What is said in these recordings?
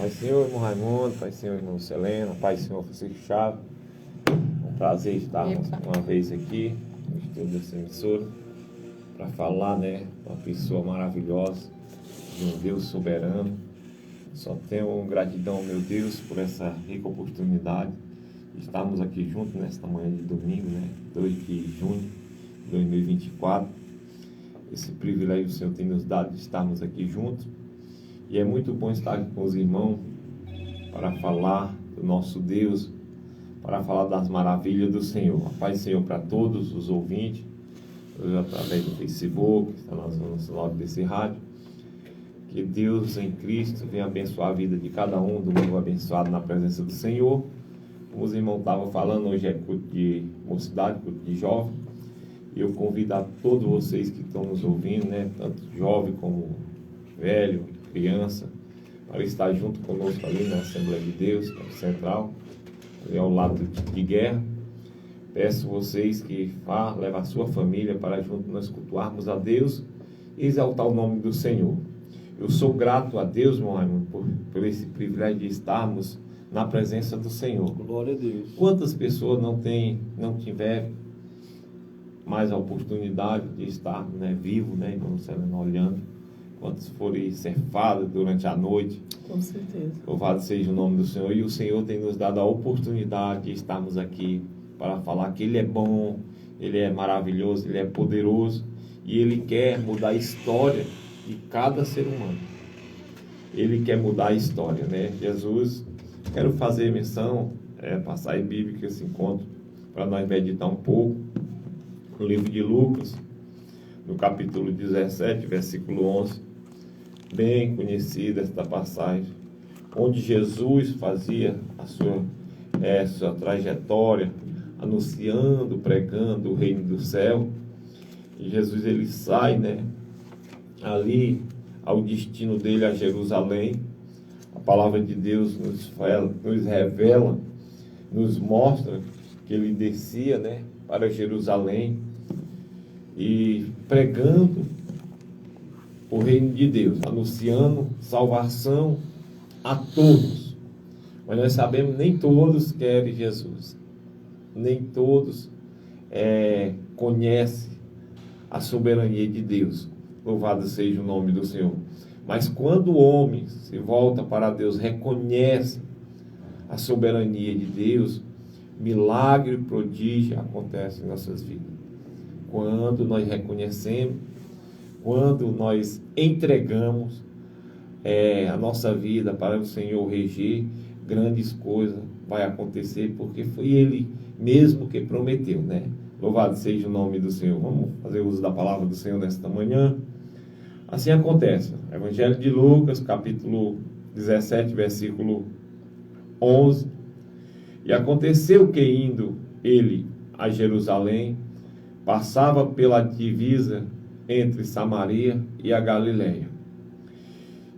Pai Senhor, irmão Raimundo, Pai Senhor, irmão Selena, Pai Senhor, Francisco Chaves. É um prazer estarmos uma vez aqui no estudo dessa emissora para falar, de uma pessoa maravilhosa, de um Deus soberano. Só tenho gratidão, meu Deus, por essa rica oportunidade de estarmos aqui juntos nesta manhã de domingo, 2 de junho de 2024. Esse privilégio o Senhor tem nos dado de estarmos aqui juntos. E é muito bom estar aqui com os irmãos para falar do nosso Deus, para falar das maravilhas do Senhor. A paz do Senhor para todos os ouvintes, através do Facebook, está no celular desse rádio. Que Deus em Cristo venha abençoar a vida de cada um, domingo abençoado na presença do Senhor. Como os irmãos estavam falando, hoje é culto de mocidade, culto de jovem. E eu convido a todos vocês que estão nos ouvindo, tanto jovem como velho, criança, para estar junto conosco ali na Assembleia de Deus, no Central, ali ao lado de Guerra. Peço vocês que levem a sua família para junto nós cultuarmos a Deus e exaltar o nome do Senhor. Eu sou grato a Deus, meu irmão, por esse privilégio de estarmos na presença do Senhor. Glória a Deus. Quantas pessoas não tiveram mais a oportunidade de estar vivo, irmão Selena, olhando? Quantos foram cefados durante a noite? Com certeza. Louvado seja o nome do Senhor. E o Senhor tem nos dado a oportunidade de estarmos aqui para falar que Ele é bom, Ele é maravilhoso, Ele é poderoso. E Ele quer mudar a história de cada ser humano. Ele quer mudar a história, Jesus, quero fazer menção, passagem bíblica esse encontro, para nós meditar um pouco, no livro de Lucas, no capítulo 17, versículo 11, bem conhecida esta passagem, onde Jesus fazia a sua trajetória, anunciando, pregando o reino do céu. E Jesus ele sai, ali ao destino dele a Jerusalém. A palavra de Deus nos revela, nos mostra que ele descia, para Jerusalém e pregando o reino de Deus, anunciando salvação a todos. Mas nós sabemos nem todos querem Jesus, nem todos conhecem a soberania de Deus. Louvado seja o nome do Senhor. Mas quando o homem se volta para Deus, reconhece a soberania de Deus, milagre e prodígio acontecem em nossas vidas. Quando nós reconhecemos, quando nós entregamos a nossa vida para o Senhor reger, grandes coisas vai acontecer, porque foi Ele mesmo que prometeu, Louvado seja o nome do Senhor. Vamos fazer uso da palavra do Senhor nesta manhã. Assim acontece. Evangelho de Lucas, capítulo 17, versículo 11. E aconteceu que, indo ele a Jerusalém, passava pela divisa entre Samaria e a Galileia.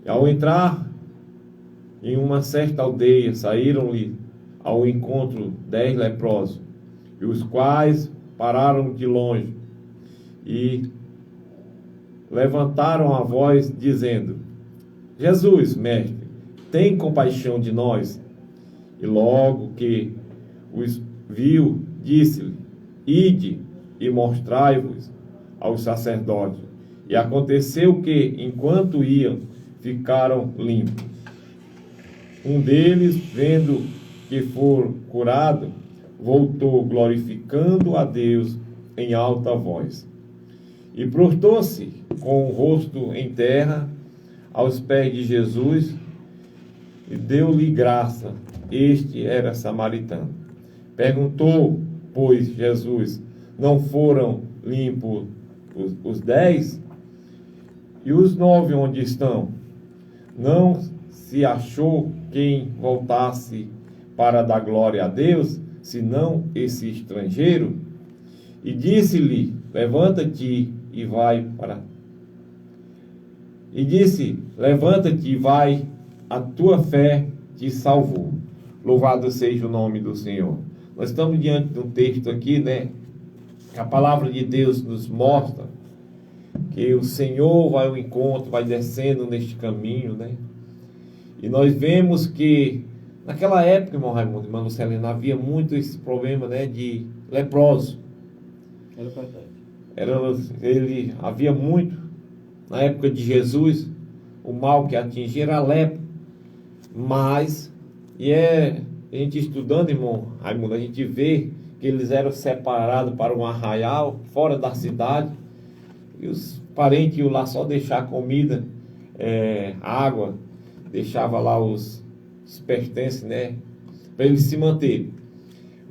E ao entrar em uma certa aldeia, saíram-lhe ao encontro 10 leprosos, e os quais pararam de longe e levantaram a voz, dizendo: Jesus, mestre, tem compaixão de nós. E logo que os viu, disse-lhe: ide e mostrai-vos aos sacerdotes. E aconteceu que, enquanto iam, ficaram limpos. Um deles, vendo que for curado, voltou glorificando a Deus em alta voz. E prostrou-se com o rosto em terra aos pés de Jesus e deu-lhe graça. Este era samaritano. Perguntou, pois, Jesus: não foram limpos os 10? E os 9 onde estão? Não se achou quem voltasse para dar glória a Deus, senão esse estrangeiro? E disse-lhe: levanta-te e vai para... E disse: levanta-te e vai, a tua fé te salvou. Louvado seja o nome do Senhor. Nós estamos diante de um texto aqui, A palavra de Deus nos mostra que o Senhor vai ao encontro, vai descendo neste caminho, E nós vemos que naquela época, irmão Raimundo, irmão Celina, havia muito esse problema, né, de leproso. Era verdade. Havia muito, na época de Jesus, o mal que atingia era a lepra. Mas, a gente estudando, irmão Raimundo, a gente vê que eles eram separados para um arraial, fora da cidade, e os parentes iam lá só deixar comida, água, deixava lá os pertences, né, para eles se manterem.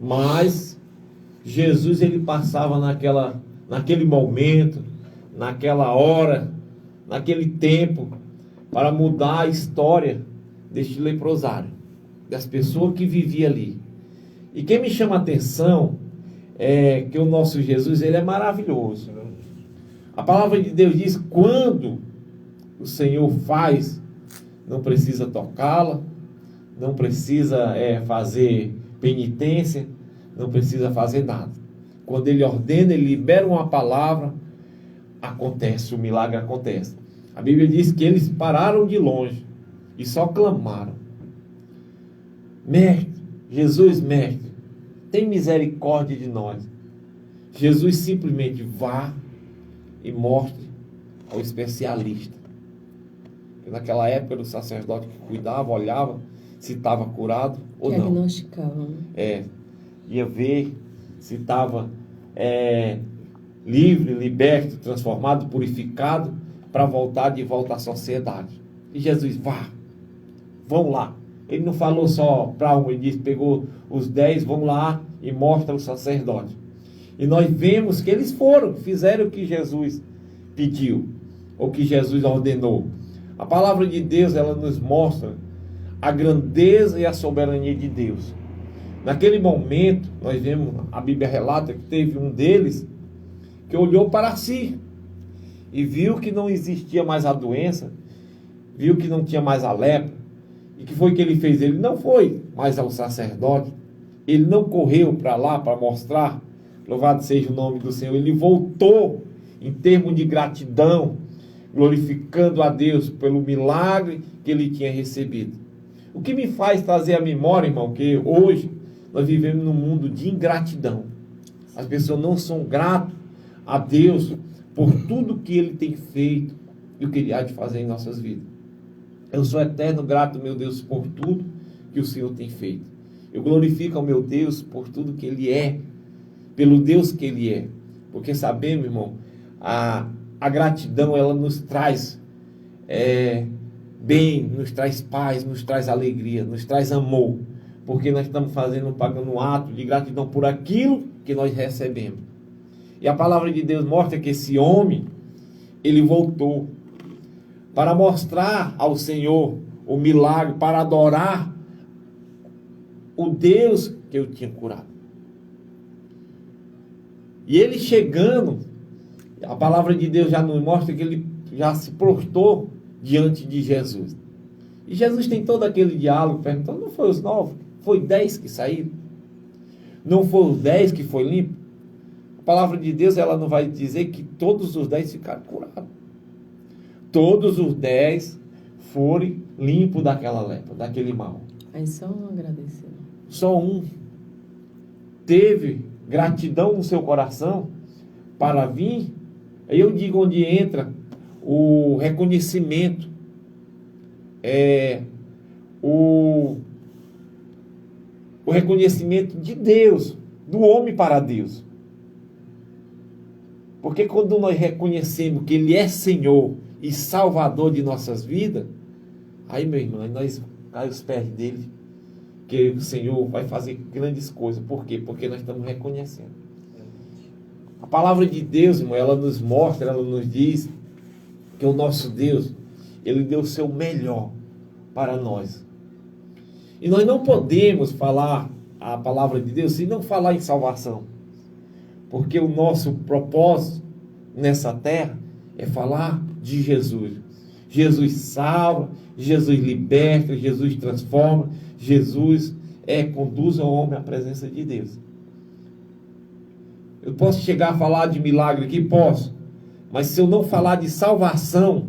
Mas Jesus, ele passava naquele momento, naquela hora, naquele tempo, para mudar a história deste leprosário, das pessoas que viviam ali. E quem me chama a atenção é que o nosso Jesus, ele é maravilhoso. A palavra de Deus diz: quando o Senhor faz, não precisa tocá-la, não precisa fazer penitência, não precisa fazer nada. Quando ele ordena, ele libera uma palavra, acontece, o milagre acontece. A Bíblia diz que eles pararam de longe e só clamaram: mestre, Jesus, mestre, tem misericórdia de nós. Jesus simplesmente vá e mostre ao especialista. E naquela época, o sacerdote que cuidava, olhava se estava curado ou não. Diagnosticava. Ia ver se estava livre, liberto, transformado, purificado, para voltar de volta à sociedade. E Jesus, vão lá. Ele não falou só para um, ele disse, pegou os 10, vão lá e mostra o sacerdote. E nós vemos que eles fizeram o que Jesus pediu, ou que Jesus ordenou. A palavra de Deus, ela nos mostra a grandeza e a soberania de Deus. Naquele momento, nós vemos, a Bíblia relata que teve um deles que olhou para si e viu que não existia mais a doença, viu que não tinha mais a lepra. E que foi que ele fez? Ele não foi mais ao sacerdote, ele não correu para lá para mostrar, louvado seja o nome do Senhor, ele voltou em termos de gratidão, glorificando a Deus pelo milagre que ele tinha recebido. O que me faz trazer à memória, irmão, que hoje nós vivemos num mundo de ingratidão. As pessoas não são gratas a Deus por tudo que ele tem feito e o que ele há de fazer em nossas vidas. Eu sou eterno grato, meu Deus, por tudo que o Senhor tem feito. Eu glorifico ao meu Deus por tudo que ele é, pelo Deus que ele é. Porque sabemos, irmão, a gratidão, ela nos traz bem, nos traz paz, nos traz alegria, nos traz amor. Porque nós estamos pagando um ato de gratidão por aquilo que nós recebemos. E a palavra de Deus mostra que esse homem, ele voltou para mostrar ao Senhor o milagre, para adorar o Deus que eu tinha curado. E ele chegando, a palavra de Deus já nos mostra que ele já se prostrou diante de Jesus. E Jesus tem todo aquele diálogo, perguntando, não foi os 9? Foi 10 que saíram? Não foi os 10 que foi limpo? A palavra de Deus, ela não vai dizer que todos os 10 ficaram curados. Todos os 10 foram limpos daquela lepra, daquele mal. Aí só um agradeceu. Só um teve gratidão no seu coração para vir. Aí eu digo onde entra o reconhecimento, o reconhecimento de Deus, do homem para Deus. Porque quando nós reconhecemos que Ele é Senhor e Salvador de nossas vidas, aí, meu irmão, nós caímos aos pés dele, que o Senhor vai fazer grandes coisas. Por quê? Porque nós estamos reconhecendo. A palavra de Deus, irmão, ela nos mostra, ela nos diz que o nosso Deus, Ele deu o seu melhor para nós. E nós não podemos falar a palavra de Deus sem não falar em salvação. Porque o nosso propósito nessa terra é falar de Jesus. Jesus salva, Jesus liberta, Jesus transforma, Jesus conduz o homem à presença de Deus. Eu posso chegar a falar de milagre aqui? Posso. Mas se eu não falar de salvação,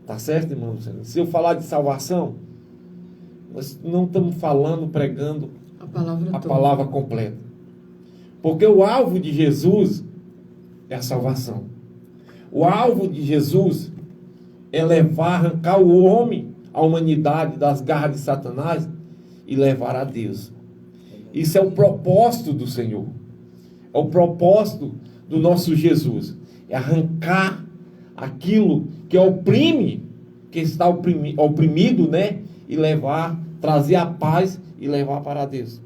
Tá certo, irmão Luciano? Se eu falar de salvação, nós não estamos falando, pregando a palavra completa. Porque o alvo de Jesus é a salvação. O alvo de Jesus é levar, arrancar o homem, a humanidade das garras de Satanás e levar a Deus. Isso é o propósito do Senhor. É o propósito do nosso Jesus. É arrancar aquilo que oprime, que está oprimido, né? E levar, trazer a paz e levar para Deus.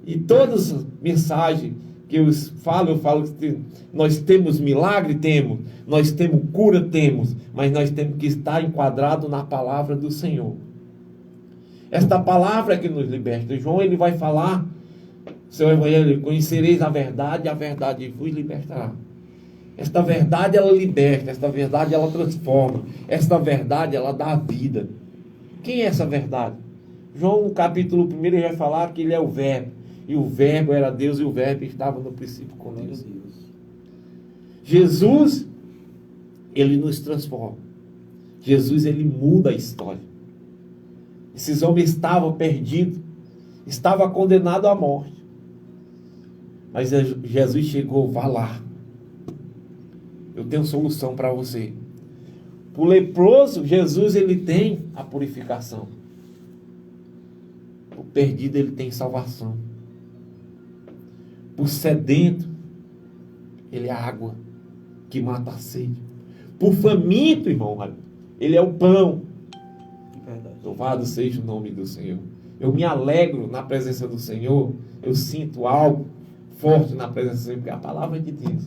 E todas as mensagens que eu falo que nós temos milagre, temos, nós temos cura, temos, mas nós temos que estar enquadrado na palavra do Senhor. Esta palavra que nos liberta. João, ele vai falar, seu evangelho, conhecereis a verdade vos libertará. Esta verdade, ela liberta, esta verdade, ela transforma, esta verdade, ela dá vida. Quem é essa verdade? João, no capítulo 1, ele vai falar que ele é o Verbo. E o Verbo era Deus e o Verbo estava no princípio com Deus. Jesus, ele nos transforma. Jesus, ele muda a história. Esses homens estavam perdidos, estavam condenados à morte. Mas Jesus chegou, vá lá. Eu tenho solução para você. Para o leproso, Jesus, ele tem a purificação. O perdido, ele tem salvação. Por sedento, ele é a água que mata a sede. Por faminto, irmão, ele é o pão. Louvado seja o nome do Senhor. Eu me alegro na presença do Senhor. Eu sinto algo forte na presença do Senhor, porque a palavra de Deus,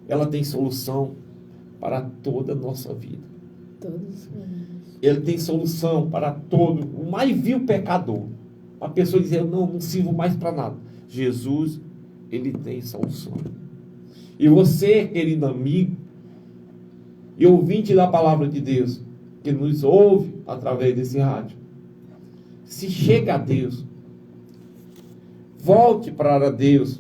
ela tem solução para toda a nossa vida. Ele tem solução para todo, o mais vil pecador. A pessoa dizer, eu não sirvo mais para nada. Jesus, ele tem solução. E você, querido amigo, e ouvinte da palavra de Deus, que nos ouve através desse rádio, se chega a Deus, volte para Deus,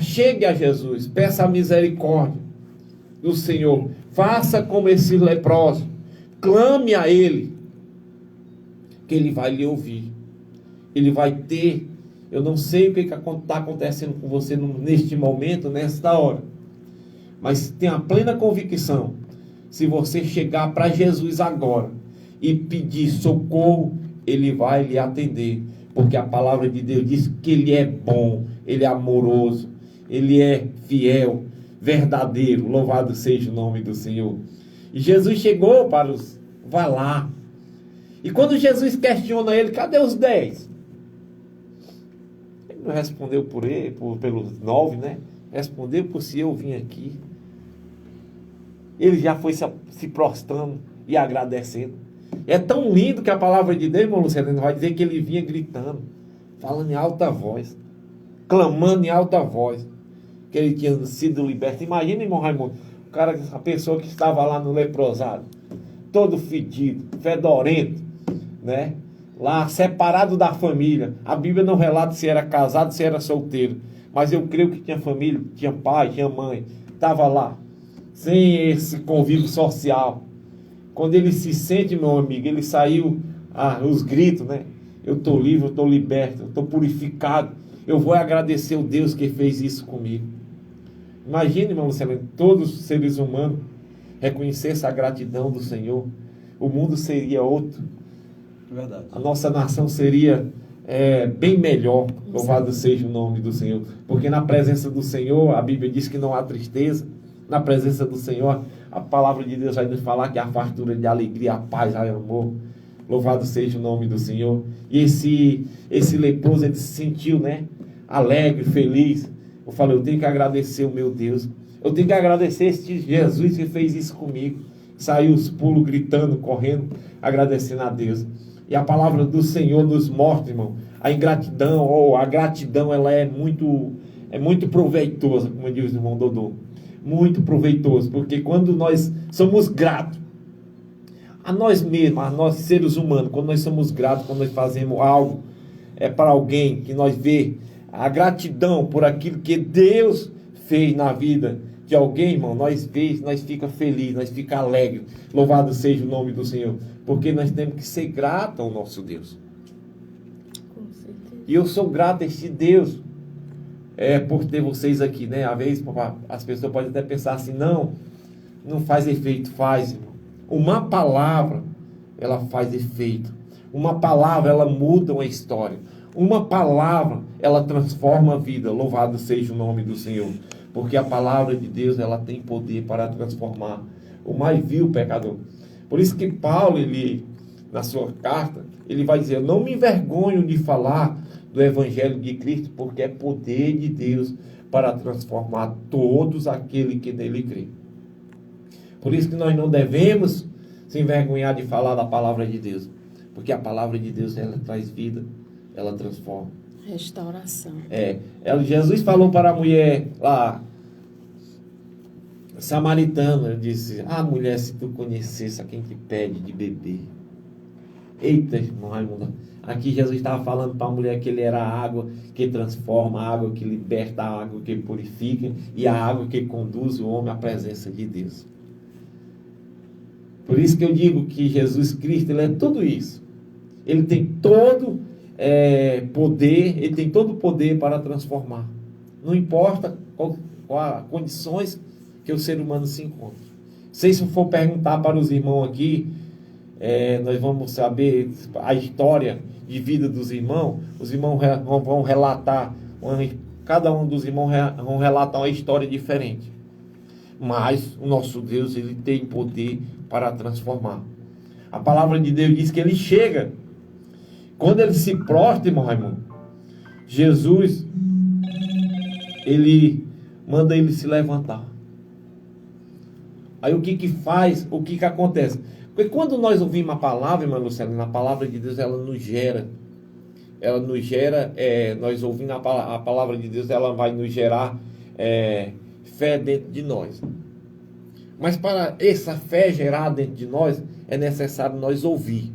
chegue a Jesus, peça a misericórdia do Senhor, faça como esse leproso, clame a Ele, que Ele vai lhe ouvir, Ele vai ter. Eu não sei o que está acontecendo com você neste momento, nesta hora. Mas tenha plena convicção. Se você chegar para Jesus agora e pedir socorro, Ele vai lhe atender. Porque a palavra de Deus diz que Ele é bom, Ele é amoroso, Ele é fiel, verdadeiro. Louvado seja o nome do Senhor. E Jesus chegou para os... Vai lá. E quando Jesus questiona ele, cadê os 10? Não respondeu por ele, pelos 9, né? Respondeu por si, eu vim aqui. Ele já foi se prostrando e agradecendo. É tão lindo que a palavra de Deus, irmão Luciano, vai dizer que ele vinha gritando, falando em alta voz, clamando em alta voz, que ele tinha sido liberto. Imagina, irmão Raimundo, a pessoa que estava lá no leprosado, todo fedido, fedorento, né? Lá, separado da família. A Bíblia não relata se era casado, se era solteiro. Mas eu creio que tinha família, tinha pai, tinha mãe. Estava lá, sem esse convívio social. Quando ele se sente, meu amigo, ele saiu, os gritos, né? Eu estou livre, eu estou liberto, eu estou purificado. Eu vou agradecer o Deus que fez isso comigo. Imagine, irmão Luciano, todos os seres humanos reconhecessem a gratidão do Senhor. O mundo seria outro. Verdade. A nossa nação seria bem melhor. Louvado seja o nome do Senhor. Porque na presença do Senhor, a Bíblia diz que não há tristeza. Na presença do Senhor, a palavra de Deus vai nos falar que há fartura de alegria, a paz, há amor. Louvado seja o nome do Senhor. E esse leproso, ele se sentiu, né? Alegre, feliz. Eu falei, eu tenho que agradecer o meu Deus. Eu tenho que agradecer este Jesus que fez isso comigo. Saiu os pulos, gritando, correndo, agradecendo a Deus. E a palavra do Senhor nos mostra, irmão, a ingratidão, ou a gratidão, ela é muito proveitosa, como diz o irmão Dodô. Muito proveitoso, porque quando nós somos gratos, a nós mesmos, a nós seres humanos, quando nós somos gratos, quando nós fazemos algo para alguém, que nós vê a gratidão por aquilo que Deus fez na vida de alguém, irmão, nós fica feliz, nós fica alegre. Louvado seja o nome do Senhor. Porque nós temos que ser gratos ao nosso Deus. Com certeza. E eu sou grato a este Deus por ter vocês aqui, né? Às vezes as pessoas podem até pensar assim, não faz efeito. Faz, irmão. Uma palavra, ela faz efeito. Uma palavra, ela muda uma história. Uma palavra, ela transforma a vida. Louvado seja o nome do Senhor. Porque a palavra de Deus, ela tem poder para transformar o mais vil pecador. Por isso que Paulo, ele, na sua carta, ele vai dizer, eu não me envergonho de falar do Evangelho de Cristo, porque é poder de Deus para transformar todos aqueles que nele creem. Por isso que nós não devemos se envergonhar de falar da palavra de Deus. Porque a palavra de Deus, ela traz vida, ela transforma. Restauração. Jesus falou para a mulher lá, samaritana, disse, mulher, se tu conhecesse a quem te pede de beber. Eita, irmão Raimundo. Aqui Jesus estava falando para a mulher que ele era a água que transforma, a água que liberta, a água que purifica e a água que conduz o homem à presença de Deus. Por isso que eu digo que Jesus Cristo, ele é tudo isso. Ele tem todo poder, ele tem todo o poder para transformar. Não importa quais condições que o ser humano se encontra. Se eu for perguntar para os irmãos aqui, nós vamos saber a história de vida dos irmãos. Os irmãos vão relatar, cada um dos irmãos vão relatar uma história diferente. Mas o nosso Deus, ele tem poder para transformar. A palavra de Deus diz que ele chega. Quando ele se prostra, irmão Raimundo, Jesus, ele manda ele se levantar. Aí o que faz? O que acontece? Porque quando nós ouvimos a palavra, irmã Luciana, a palavra de Deus, ela nos gera, nós ouvindo a palavra de Deus, ela vai nos gerar fé dentro de nós. Mas para essa fé gerar dentro de nós, é necessário nós ouvir.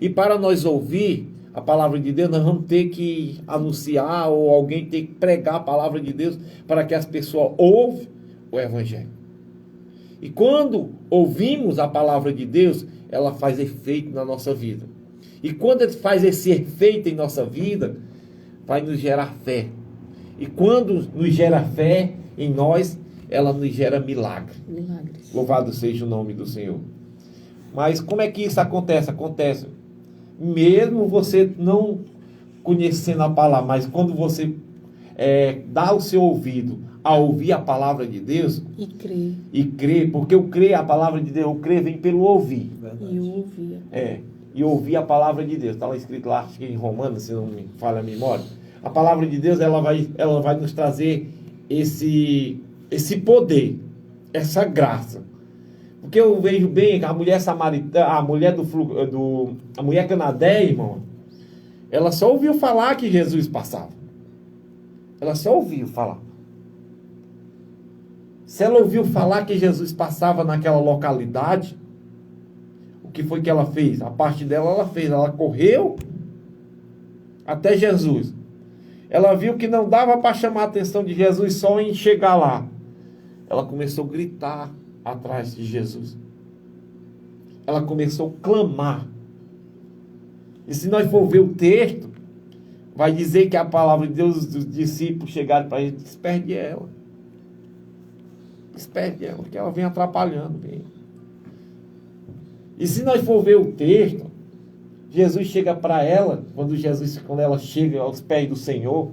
E para nós ouvir a palavra de Deus, nós vamos ter que anunciar, ou alguém tem que pregar a palavra de Deus, para que as pessoas ouvem o Evangelho. E quando ouvimos a palavra de Deus, ela faz efeito na nossa vida. E quando ele faz esse efeito em nossa vida, vai nos gerar fé. E quando nos gera fé em nós, ela nos gera milagre. Milagres. Louvado seja o nome do Senhor. Mas como é que isso acontece? Acontece mesmo você não conhecendo a palavra, mas quando você dá o seu ouvido a ouvir a palavra de Deus e crer, porque o crer, a palavra de Deus, o crer vem pelo ouvir. Verdade. E ouvir. E ouvir a palavra de Deus. Está lá escrito lá, acho que em Romanos, se não me falha a memória. A palavra de Deus, ela vai nos trazer esse poder, essa graça. Porque eu vejo bem que a mulher samaritana, a mulher cananeia, irmão, ela só ouviu falar que Jesus passava. Ela só ouviu falar. Se ela ouviu falar que Jesus passava naquela localidade, o que foi que ela fez? A parte dela ela fez, ela correu até Jesus. Ela viu que não dava para chamar a atenção de Jesus só em chegar lá. Ela começou a gritar atrás de Jesus. Ela começou a clamar. E se nós for ver o texto, vai dizer que a palavra de Deus, os discípulos chegaram para ele, desperde ela. Desperde ela, porque ela vem atrapalhando. Bem. E se nós for ver o texto, Jesus chega para ela, quando ela chega aos pés do Senhor,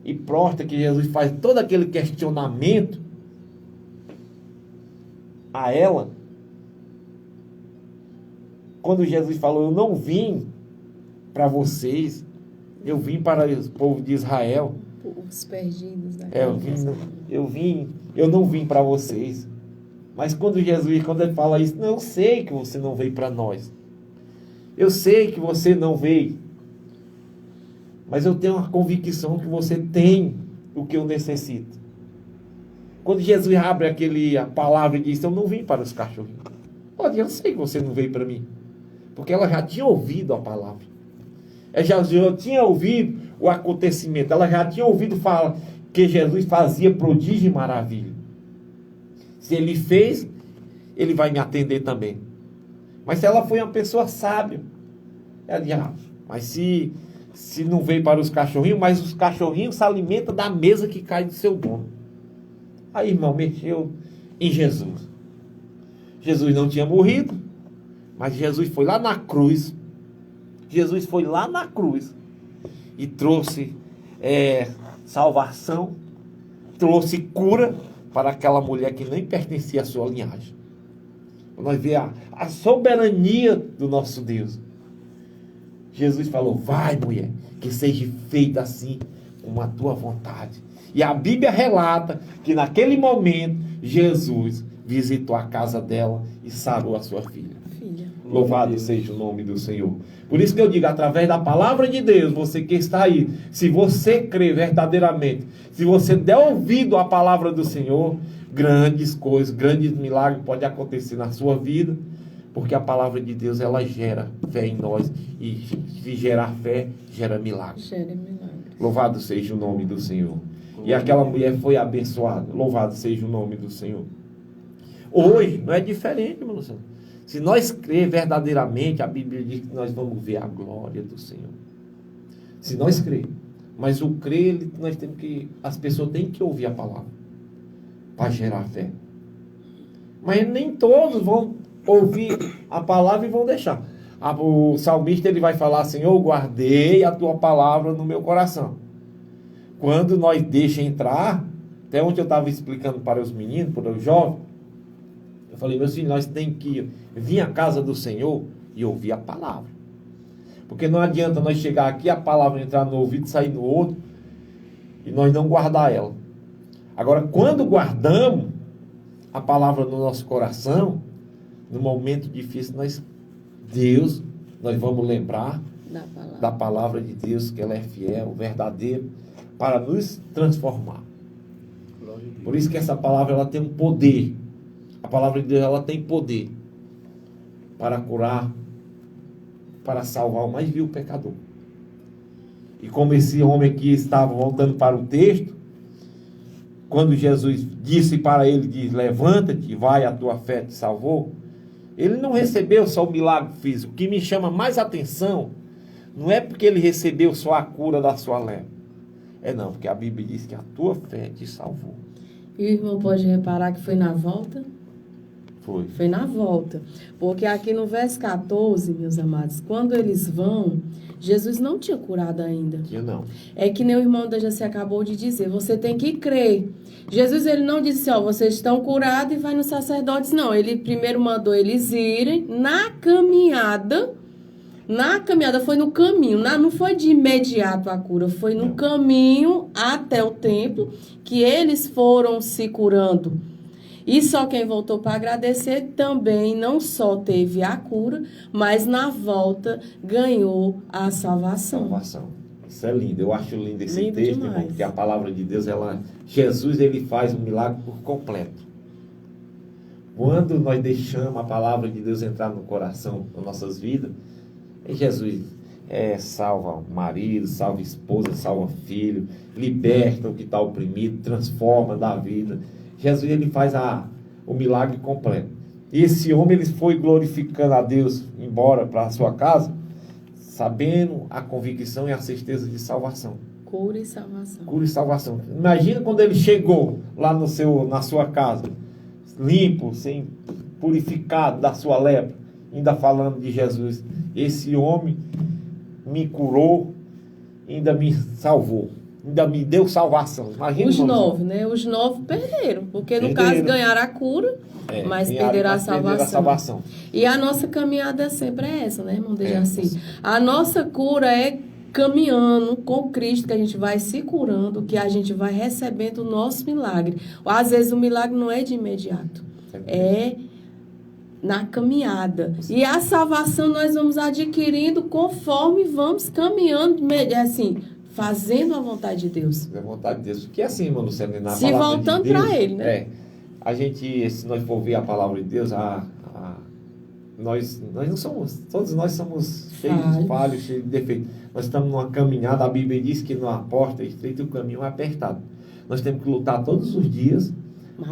e prostra, que Jesus faz todo aquele questionamento a ela. Quando Jesus falou, eu não vim para vocês, eu vim para o povo de Israel. Os perdidos da eu não vim para vocês. Mas quando ele fala isso, eu sei que você não veio para nós. Eu sei que você não veio. Mas eu tenho uma convicção que você tem o que eu necessito. Quando Jesus abre a palavra e diz, eu não vim para os cachorrinhos. Olha, eu sei que você não veio para mim. Porque ela já tinha ouvido a palavra. Ela já tinha ouvido o acontecimento. Ela já tinha ouvido falar que Jesus fazia prodígio e maravilha. Se ele fez, ele vai me atender também. Mas se ela foi uma pessoa sábia, ela diz, mas se não veio para os cachorrinhos, mas os cachorrinhos se alimentam da mesa que cai do seu dono. Aí, irmão, mexeu em Jesus. Jesus não tinha morrido, mas Jesus foi lá na cruz. Jesus foi lá na cruz e trouxe salvação, trouxe cura para aquela mulher que nem pertencia à sua linhagem. Nós vemos a soberania do nosso Deus. Jesus falou, vai mulher, que seja feita assim como a tua vontade. E a Bíblia relata que naquele momento Jesus visitou a casa dela e sarou a sua filha. Louvado seja o nome do Senhor. Por isso que eu digo, através da palavra de Deus, você que está aí, se você crê verdadeiramente, se você der ouvido à palavra do Senhor, grandes coisas, grandes milagres podem acontecer na sua vida, porque a palavra de Deus, ela gera fé em nós, e se gerar fé, gera milagre. Louvado seja o nome do Senhor. E aquela mulher foi abençoada. Louvado seja o nome do Senhor. Hoje não é diferente, meu Senhor. Se nós crer verdadeiramente, a Bíblia diz que nós vamos ver a glória do Senhor. Se nós crer. Mas o crer, nós temos que, as pessoas têm que ouvir a palavra para gerar fé. Mas nem todos vão ouvir a palavra e vão deixar. O salmista, ele vai falar assim, eu guardei a tua palavra no meu coração. Quando nós deixamos entrar, até onde eu estava explicando para os meninos, para os jovens, eu falei, meus filhos, nós temos que vir à casa do Senhor e ouvir a palavra. Porque não adianta nós chegar aqui, a palavra entrar no ouvido, sair no outro, e nós não guardar ela. Agora, quando guardamos a palavra no nosso coração, no momento difícil, nós vamos lembrar da palavra de Deus, que ela é fiel, verdadeira, para nos transformar. Por isso que essa palavra, ela tem um poder. A palavra de Deus, ela tem poder para curar, para salvar o mais vil pecador. E como esse homem aqui estava voltando para o texto, quando Jesus disse para ele, diz, levanta-te, vai, a tua fé te salvou, ele não recebeu só o milagre físico. O que me chama mais atenção não é porque ele recebeu só a cura da sua lepra. Não, porque a Bíblia diz que a tua fé te salvou. E o irmão pode reparar que foi na volta? Foi na volta. Porque aqui no verso 14, meus amados, quando eles vão, Jesus não tinha curado ainda. Não. É que nem o irmão da Jaci acabou de dizer, você tem que crer. Jesus, ele não disse, vocês estão curados e vai nos sacerdotes, não. Ele primeiro mandou eles irem na caminhada. Na caminhada, foi no caminho, não foi de imediato a cura, foi no caminho até o templo que eles foram se curando. E só quem voltou para agradecer também não só teve a cura, mas na volta ganhou a salvação. Isso é lindo, eu acho lindo esse texto, irmão, porque a palavra de Deus, Jesus, ele faz um milagre por completo. Quando nós deixamos a palavra de Deus entrar no coração, nas nossas vidas, Jesus salva o marido, salva a esposa, salva o filho, liberta o que está oprimido, transforma da vida. Jesus, ele faz o milagre completo. E esse homem, ele foi glorificando a Deus, embora para a sua casa, sabendo a convicção e a certeza de salvação. Cura e salvação. Cura e salvação. Imagina quando ele chegou lá na sua casa, limpo, sem purificado da sua lepra, ainda falando de Jesus. Esse homem me curou, ainda me salvou, ainda me deu salvação. Imagina os 9, né? Os 9 perderam, porque no caso ganharam a cura, mas perderam a salvação. E a nossa caminhada sempre é essa, né, irmão Dejaci? A nossa cura é caminhando com Cristo, que a gente vai se curando, que a gente vai recebendo o nosso milagre. Às vezes o milagre não é de imediato, é na caminhada. E a salvação nós vamos adquirindo conforme vamos caminhando, assim, fazendo a vontade de Deus. A vontade de Deus. Porque assim, irmão Luciano, na se palavra voltando de Deus, para Ele, né? A gente, se nós for ver a palavra de Deus, nós não somos, todos nós somos cheios de falhas, cheios de defeitos. Nós estamos numa caminhada, a Bíblia diz que numa porta estreita o caminho é apertado. Nós temos que lutar todos os dias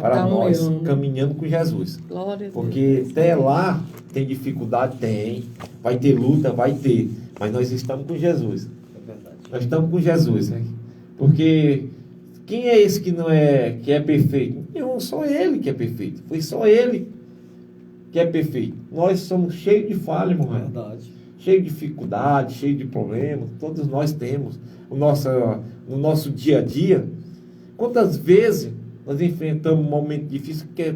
para nós leão, né? caminhando com Jesus. Glória a Deus. Porque até lá tem dificuldade, tem. Vai ter luta, vai ter. Mas nós estamos com Jesus. É verdade. Nós estamos com Jesus, né? Porque quem é esse que é perfeito? Não, só Ele que é perfeito. Foi só Ele que é perfeito. Nós somos cheios de falha, irmão. Verdade. Cheio de dificuldade, cheio de problemas. Todos nós temos. No nosso dia a dia. Quantas vezes nós enfrentamos um momento difícil que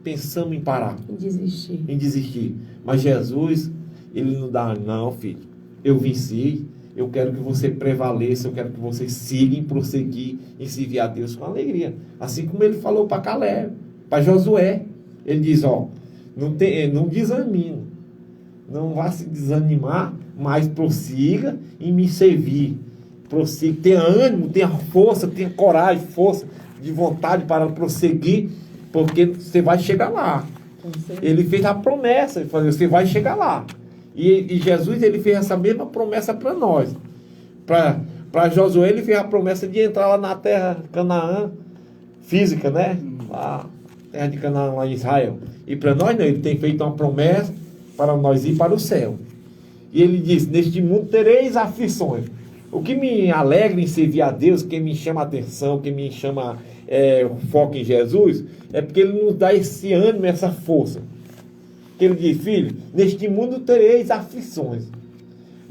pensamos em parar, Em desistir. Mas Jesus, Ele não dá, não, filho. Eu venci, eu quero que você prevaleça, eu quero que você siga em prosseguir em servir a Deus com alegria. Assim como Ele falou para Caleb, para Josué. Ele diz, ó, não desanime, não vá se desanimar, mas prossiga em me servir. Prossiga, tenha ânimo, tenha força, tenha coragem, força de vontade para prosseguir, porque você vai chegar lá. Ele fez a promessa, ele falou, você vai chegar lá. E Jesus, ele fez essa mesma promessa para nós. Para Josué, ele fez a promessa de entrar lá na terra de Canaã, física, né? Lá, terra de Canaã, lá em Israel. E para nós, não, ele tem feito uma promessa para nós ir para o céu. E ele diz, neste mundo tereis aflições. O que me alegra em servir a Deus, quem me chama a atenção, quem me chama o foco em Jesus, é porque Ele nos dá esse ânimo, essa força. Que Ele diz, filho, neste mundo tereis aflições.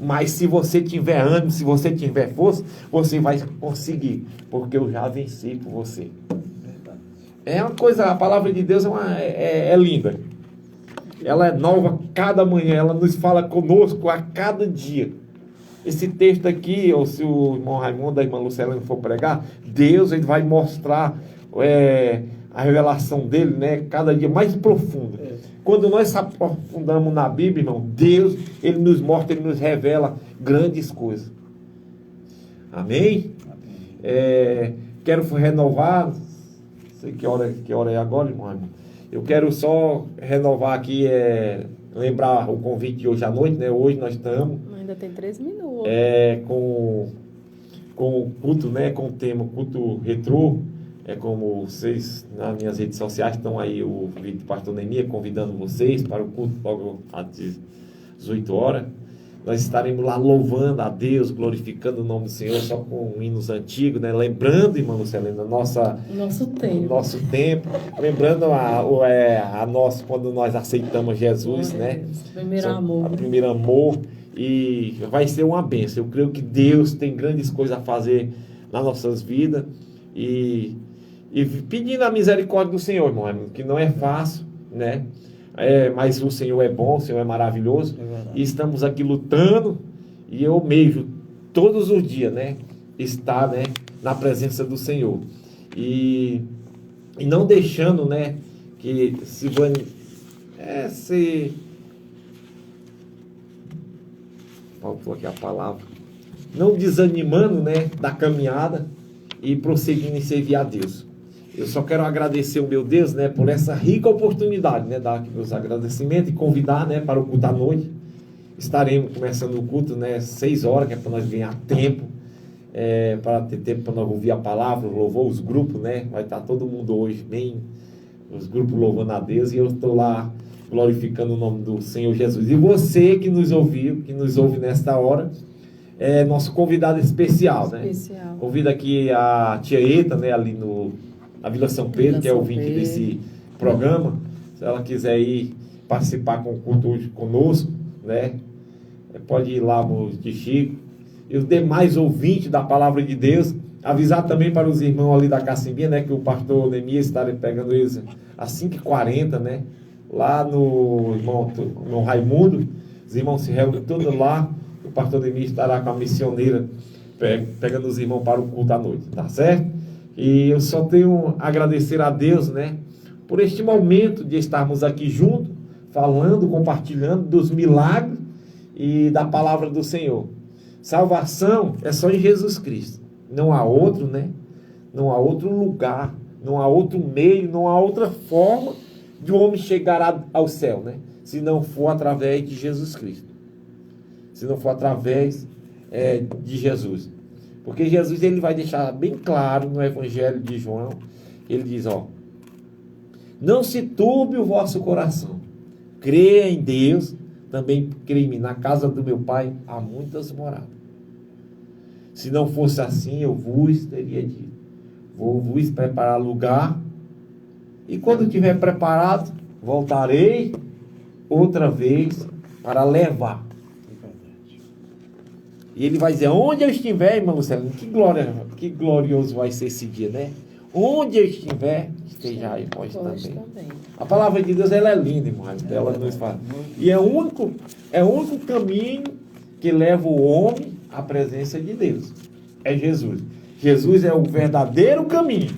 Mas se você tiver ânimo, se você tiver força, você vai conseguir. Porque eu já venci por você. É uma coisa, a palavra de Deus é linda. Ela é nova cada manhã, ela nos fala conosco a cada dia. Esse texto aqui, ou se o irmão Raimundo, a irmã Lucilene for pregar, Deus, ele vai mostrar a revelação dele, né, cada dia mais profunda. Quando nós se aprofundamos na Bíblia, irmão, Deus, ele nos mostra, ele nos revela grandes coisas. Amém? Quero renovar, não sei que hora é agora, irmão Raimundo. Eu quero só renovar aqui, lembrar o convite de hoje à noite, né? Hoje nós estamos... Ainda tem 3 minutos. Com o culto, né? Com o tema culto retrô. Como vocês, nas minhas redes sociais, estão aí o vídeo do pastor Neemias convidando vocês para o culto logo às 18 horas. Nós estaremos lá louvando a Deus, glorificando o nome do Senhor, só com hinos antigos, né? Lembrando, irmã Lucilene, nosso tempo, lembrando a nossa, quando nós aceitamos Jesus, né? Primeiro amor, e vai ser uma bênção. Eu creio que Deus tem grandes coisas a fazer nas nossas vidas, e pedindo a misericórdia do Senhor, irmão, que não é fácil, né? Mas o Senhor é bom, o Senhor é maravilhoso, e estamos aqui lutando, e eu mesmo, todos os dias, né, estar, né, na presença do Senhor, e não deixando, né, que faltou aqui a palavra, não desanimando, né, da caminhada, e prosseguindo em servir a Deus. Eu só quero agradecer o meu Deus, né, por essa rica oportunidade, né, dar aqui meus agradecimentos e convidar, né, para o culto à noite. Estaremos começando o culto, né, 6 horas, que é para nós ganhar tempo, para ter tempo para nós ouvir a palavra, louvor, os grupos, né, vai estar todo mundo hoje bem, os grupos louvando a Deus, e eu estou lá glorificando o nome do Senhor Jesus. E você que nos ouviu, que nos ouve nesta hora, é nosso convidado especial, né? Convido aqui a tia Eta, né, ali na Vila São Pedro, que é o ouvinte desse programa. Se ela quiser ir participar com o culto hoje conosco, né, pode ir lá no de Chico. E os demais ouvintes da palavra de Deus, avisar também para os irmãos ali da Cacimbinha, né, que o pastor Neemias estará pegando eles às 5h40, né, lá no irmão Raimundo. Os irmãos se reúnem todos lá. O pastor Neemias estará com a missioneira pegando os irmãos para o culto à noite, tá certo? E eu só tenho a agradecer a Deus, né, por este momento de estarmos aqui juntos, falando, compartilhando dos milagres e da palavra do Senhor. Salvação é só em Jesus Cristo. Não há outro, né? Não há outro lugar, não há outro meio, não há outra forma de o homem chegar ao céu, né? Se não for através de Jesus Cristo. Se não for através de Jesus. Porque Jesus, ele vai deixar bem claro no Evangelho de João, ele diz, ó, Não se turbe o vosso coração. Creia em Deus, também creia em mim. Na casa do meu pai há muitas moradas. Se não fosse assim, eu vos teria dito. Vou vos preparar lugar. E quando estiver preparado, voltarei outra vez para levar. E ele vai dizer, onde eu estiver, irmã Lucélio, que glorioso vai ser esse dia, né? Onde eu estiver, esteja aí vós também. A palavra de Deus, ela é linda, irmão. Ela nos fala. E é o único caminho que leva o homem à presença de Deus. É Jesus. Jesus é o verdadeiro caminho.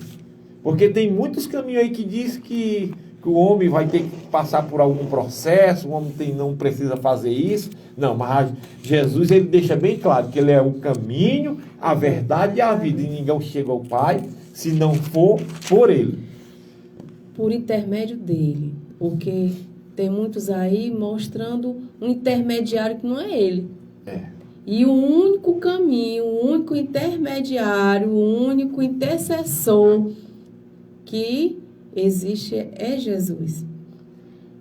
Porque tem muitos caminhos aí que diz que o homem vai ter que passar por algum processo, o homem não precisa fazer isso. Não, mas Jesus, ele deixa bem claro que ele é o caminho, a verdade e a vida. E ninguém chega ao Pai se não for por ele. Por intermédio dele. Porque tem muitos aí mostrando um intermediário que não é ele. E o único caminho, o único intermediário, o único intercessor que existe é Jesus.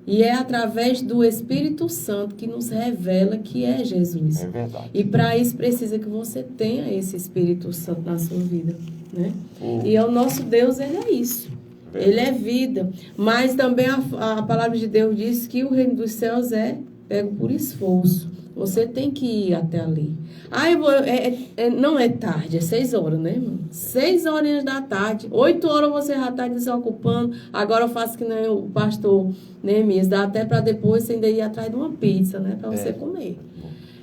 E é através do Espírito Santo que nos revela que é Jesus. É verdade. E para isso precisa que você tenha esse Espírito Santo na sua vida, né? E o nosso Deus, ele é isso. Ele é vida. Mas também a palavra de Deus diz que o reino dos céus é pego por esforço. Você tem que ir até ali. Não é tarde, é 6 horas, né, irmão? 6 horas da tarde. 8 horas você já está desocupando. Agora eu faço que nem o pastor Neemias. Dá até para depois você ainda ir atrás de uma pizza, né? Para você comer.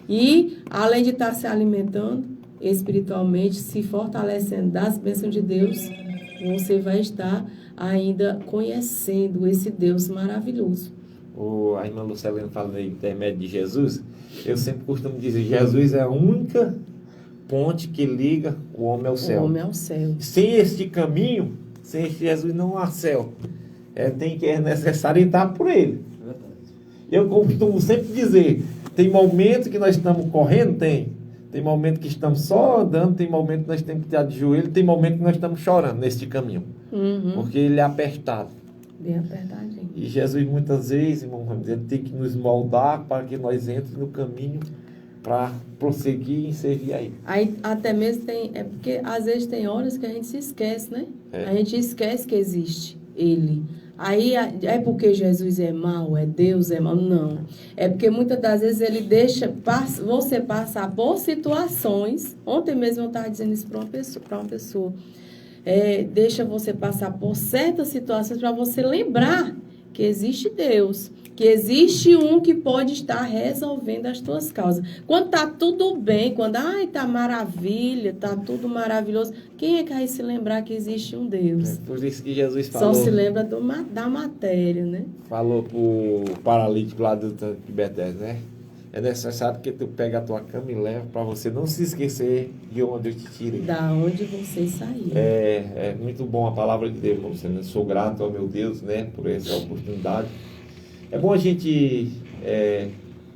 E, além de estar se alimentando espiritualmente, se fortalecendo das bênçãos de Deus, você vai estar ainda conhecendo esse Deus maravilhoso. A irmã Lucélio fala aí, intermédio de Jesus. Eu sempre costumo dizer, Jesus é a única ponte que liga o homem ao céu. O homem ao céu. Sem este caminho, sem este Jesus não há céu. É necessário entrar por ele. Eu costumo sempre dizer, tem momento que nós estamos correndo, tem momento que estamos só andando, tem momento que nós temos que estar de joelho, tem momento que nós estamos chorando neste caminho. Porque ele é apertado. Bem apertadinho. E Jesus muitas vezes, irmão, ele tem que nos moldar para que nós entremos no caminho para prosseguir e servir a ele. Aí até mesmo é porque às vezes tem horas que a gente se esquece, né? A gente esquece que existe ele. Aí é porque Jesus é mau, é Deus é mau? Não. É porque muitas das vezes ele deixa você passar por situações. Ontem mesmo eu estava dizendo isso para uma pessoa. Deixa você passar por certas situações para você lembrar que existe Deus, que existe um que pode estar resolvendo as tuas causas. Quando está tudo bem, quando está maravilha, está tudo maravilhoso, quem é que vai se lembrar que existe um Deus? Por isso que Jesus falou. Só se lembra da matéria, né? Falou para o paralítico lá do tanque de Betesda, né? É necessário que tu pegue a tua cama e leve para você não se esquecer de onde eu te tirei. Da onde você saiu. É muito bom a palavra de Deus, você, né? Sou grato ao meu Deus, né, por essa oportunidade. É bom a gente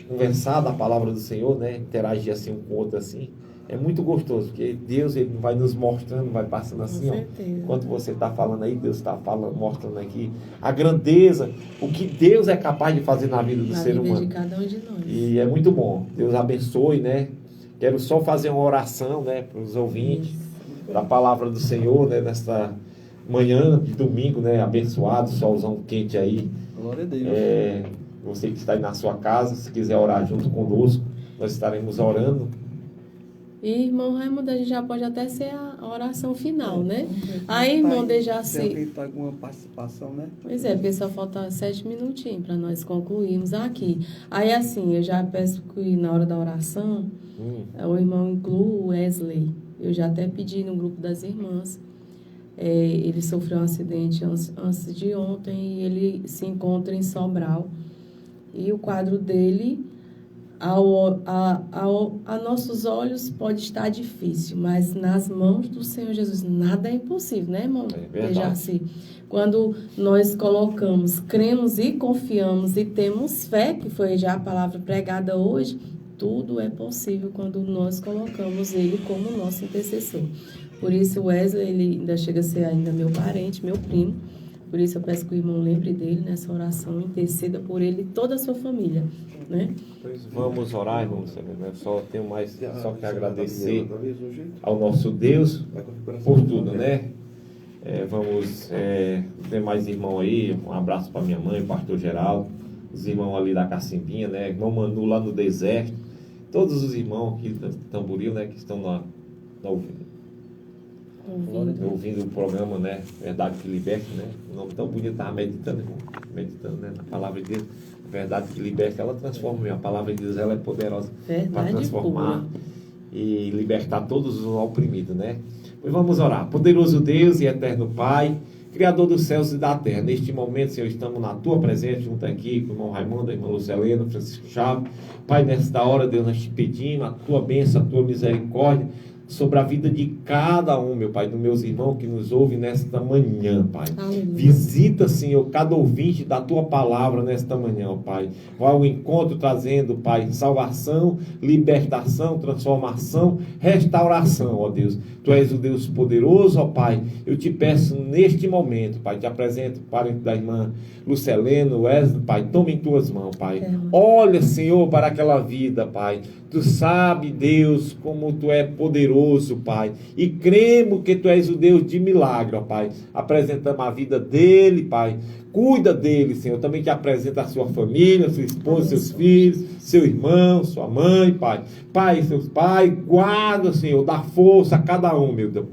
conversar da palavra do Senhor, né, interagir assim um com o outro assim. É muito gostoso, porque Deus ele vai nos mostrando, vai passando assim, ó. Enquanto você está falando aí, Deus está mostrando aqui a grandeza, o que Deus é capaz de fazer na vida do ser humano. De cada um de nós. E é muito bom. Deus abençoe, né? Quero só fazer uma oração, né, para os ouvintes da palavra do Senhor, né, nesta manhã de domingo, né, abençoado, solzão quente aí. Glória a Deus. Você que está aí na sua casa, se quiser orar junto conosco, nós estaremos orando. E, irmão Raimundo, a gente já pode até ser a oração final, né? Aí, irmão Dejaci... Tem alguma participação, né? Pois é, porque só falta 7 minutinhos para nós concluirmos aqui. Aí, assim, eu já peço que na hora da oração, o irmão inclua o Wesley. Eu já até pedi no grupo das irmãs. Ele sofreu um acidente antes de ontem e ele se encontra em Sobral. E o quadro dele... A nossos olhos pode estar difícil, mas nas mãos do Senhor Jesus nada é impossível, né, irmão? Dejaci? Quando nós colocamos, cremos e confiamos e temos fé, que foi já a palavra pregada hoje, tudo é possível quando nós colocamos ele como nosso intercessor. Por isso o Wesley, ele ainda chega a ser ainda meu parente, meu primo. Por isso eu peço que o irmão lembre dele nessa oração, interceda por ele e toda a sua família, né? Pois vamos orar, irmão. Eu só tenho mais só que agradecer ao nosso Deus por tudo, né? Vamos ter mais irmão aí. Um abraço para minha mãe, pastor Geraldo, os irmãos ali da Cacimbinha, né? Irmão Manu lá no deserto, todos os irmãos aqui do Tamboril, né? Que estão ouvindo o programa, né? Verdade que Liberta, né? Um nome tão bonito, estava meditando, né? Na palavra de Deus. Verdade que liberta, ela transforma. A palavra de Deus, ela é poderosa para transformar e libertar todos os oprimidos, né? Pois vamos orar. Poderoso Deus e eterno Pai, Criador dos céus e da terra, neste momento, Senhor, estamos na Tua presença, junto aqui com o irmão Raimundo, a irmã Lucelena, Francisco Chaves. Pai, nesta hora, Deus, nós te pedimos a Tua bênção, a Tua misericórdia sobre a vida de cada um, meu Pai, dos meus irmãos que nos ouvem nesta manhã, Pai. Aleluia. Visita, Senhor, cada ouvinte da Tua palavra nesta manhã, ó Pai. Vai ao encontro trazendo, Pai, salvação, libertação, transformação, restauração, ó Deus. Tu és o Deus poderoso, ó Pai. Eu te peço neste momento, Pai, te apresento para da irmã Lucelena, Wesley, Pai, toma em Tuas mãos, Pai. Olha, Senhor, para aquela vida, Pai. Tu sabe, Deus, como Tu é poderoso, Pai. E cremos que Tu és o Deus de milagre, ó Pai. Apresentamos a vida dele, Pai. Cuida dele, Senhor. Também te apresenta a sua família, sua esposa, seus filhos, seu irmão, sua mãe, Pai. Pai, seus pais, guarda, Senhor. Dá força a cada um, meu Deus.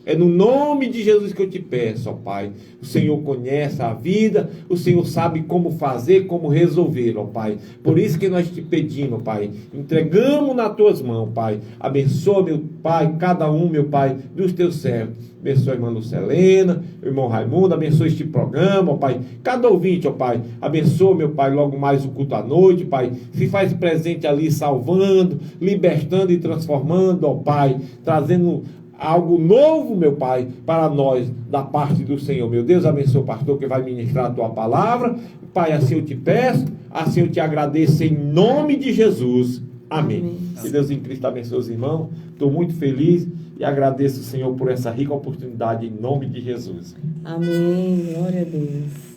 É no nome de Jesus que eu te peço, ó Pai. O Senhor conhece a vida, o Senhor sabe como fazer, como resolver, ó Pai. Por isso que nós te pedimos, Pai. Entregamos nas Tuas mãos, Pai. Abençoa, meu Pai, cada um, meu Pai, dos Teus servos. Abençoa a irmã Lucelena, o irmão Raimundo, abençoa este programa, ó Pai. Cada ouvinte, ó Pai. Abençoa, meu Pai, logo mais o culto à noite, Pai. Se faz presente ali, salvando, libertando e transformando, ó Pai. Trazendo algo novo, meu Pai, para nós, da parte do Senhor. Meu Deus, abençoe o pastor que vai ministrar a Tua palavra. Pai, assim eu te peço, assim eu te agradeço em nome de Jesus. Amém. Que Deus em Cristo abençoe os irmãos. Estou muito feliz e agradeço o Senhor por essa rica oportunidade em nome de Jesus. Amém. Glória a Deus.